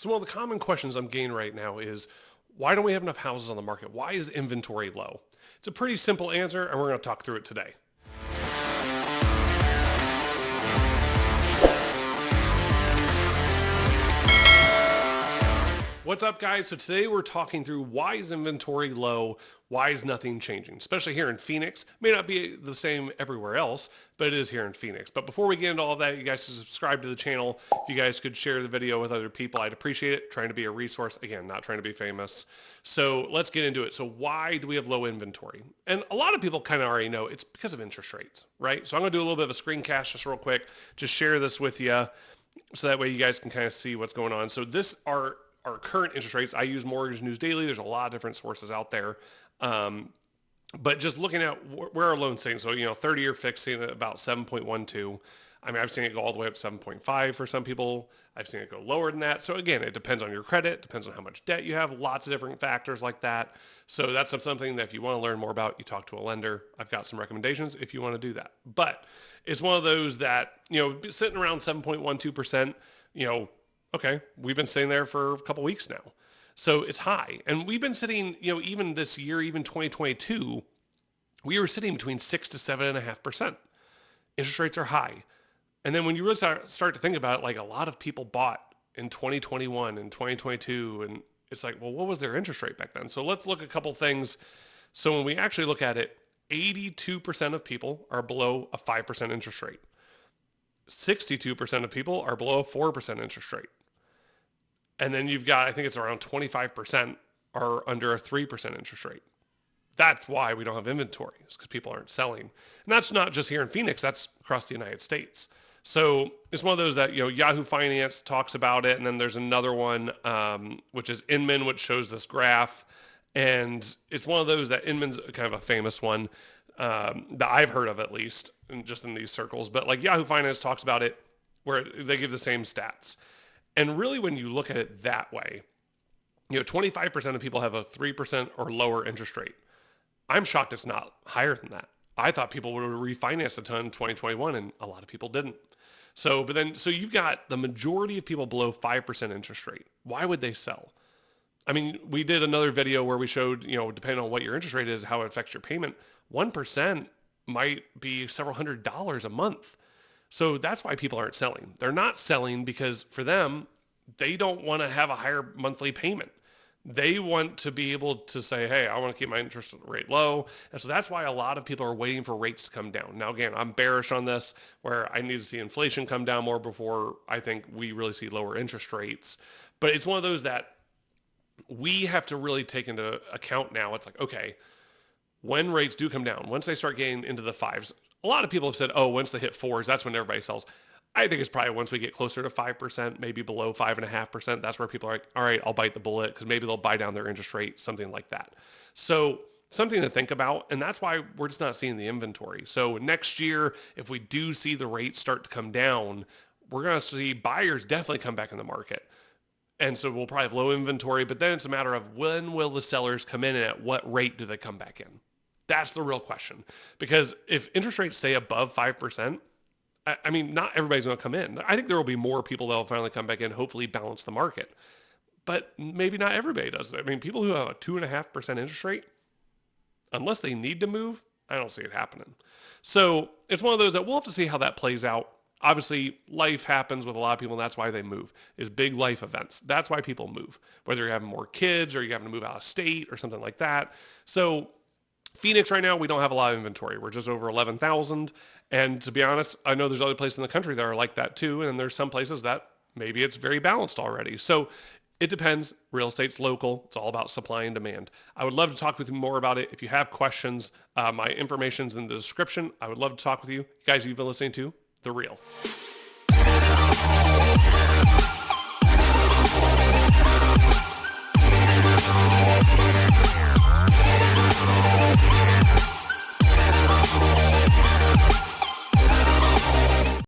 So one of the common questions I'm getting right now is, why don't we have enough houses on the market? Why is inventory low? It's a pretty simple answer, and we're going to talk through it today. What's up, guys? So today we're talking through why is inventory low? Why is nothing changing? Especially here in Phoenix. May not be the same everywhere else, but it is here in Phoenix. But before we get into all of that, you guys should subscribe to the channel. If you guys could share the video with other people, I'd appreciate it. Trying to be a resource. Again, not trying to be famous. So let's get into it. So why do we have low inventory? And a lot of people kind of already know it's because of interest rates, right? So I'm going to do a little bit of a screencast just real quick. Just share this with you so that way you guys can kind of see what's going on. So this are our current interest rates. I use Mortgage News Daily. There's a lot of different sources out there. But just looking at where our loans sitting. So, 30-year fixed sitting at about 7.12. I mean, I've seen it go all the way up to 7.5 for some people. I've seen it go lower than that. So again, it depends on your credit, depends on how much debt you have, lots of different factors like that. So that's something that if you want to learn more about, you talk to a lender. I've got some recommendations if you want to do that. But it's one of those that, sitting around 7.12%, okay, we've been sitting there for a couple weeks now. So it's high. And we've been sitting, even this year, even 2022, we were sitting between 6 to 7.5%. Interest rates are high. And then when you really start to think about it, like a lot of people bought in 2021 and 2022, and it's like, well, what was their interest rate back then? So let's look at a couple things. So when we actually look at it, 82% of people are below a 5% interest rate. 62% of people are below a 4% interest rate. And then you've got, I think it's around 25% are under a 3% interest rate. That's why we don't have inventory, is because people aren't selling. And that's not just here in Phoenix, that's across the United States. So it's one of those that, Yahoo Finance talks about it. And then there's another one, which is Inman, which shows this graph. And it's one of those that Inman's kind of a famous one that I've heard of, at least, just in these circles. But like Yahoo Finance talks about it, where they give the same stats. And really, when you look at it that way, 25% of people have a 3% or lower interest rate. I'm shocked it's not higher than that. I thought people would have refinanced a ton in 2021, and a lot of people didn't. So you've got the majority of people below 5% interest rate. Why would they sell? I mean, we did another video where we showed, depending on what your interest rate is, how it affects your payment. 1% might be several $100s a month. So that's why people aren't selling. They're not selling because for them, they don't want to have a higher monthly payment. They want to be able to say, hey, I want to keep my interest rate low. And so that's why a lot of people are waiting for rates to come down. Now, again, I'm bearish on this, where I need to see inflation come down more before I think we really see lower interest rates. But it's one of those that we have to really take into account now. It's like, okay, when rates do come down, once they start getting into the fives, a lot of people have said, oh, once they hit fours, that's when everybody sells. I think it's probably once we get closer to 5%, maybe below 5.5%, that's where people are like, all right, I'll bite the bullet, because maybe they'll buy down their interest rate, something like that. So something to think about, and that's why we're just not seeing the inventory. So next year, if we do see the rates start to come down, we're going to see buyers definitely come back in the market. And so we'll probably have low inventory, but then it's a matter of when will the sellers come in and at what rate do they come back in? That's the real question. Because if interest rates stay above 5%, I mean, not everybody's going to come in. I think there will be more people that will finally come back in, hopefully balance the market. But maybe not everybody does. I mean, people who have a 2.5% interest rate, unless they need to move, I don't see it happening. So it's one of those that we'll have to see how that plays out. Obviously, life happens with a lot of people, and that's why they move, is big life events. That's why people move, whether you're having more kids or you're having to move out of state or something like that. So Phoenix right now, we don't have a lot of inventory. We're just over 11,000. And to be honest, I know there's other places in the country that are like that too. And there's some places that maybe it's very balanced already. So it depends. Real estate's local. It's all about supply and demand. I would love to talk with you more about it. If you have questions, my information's in the description. I would love to talk with you. You guys, you've been listening to The Real.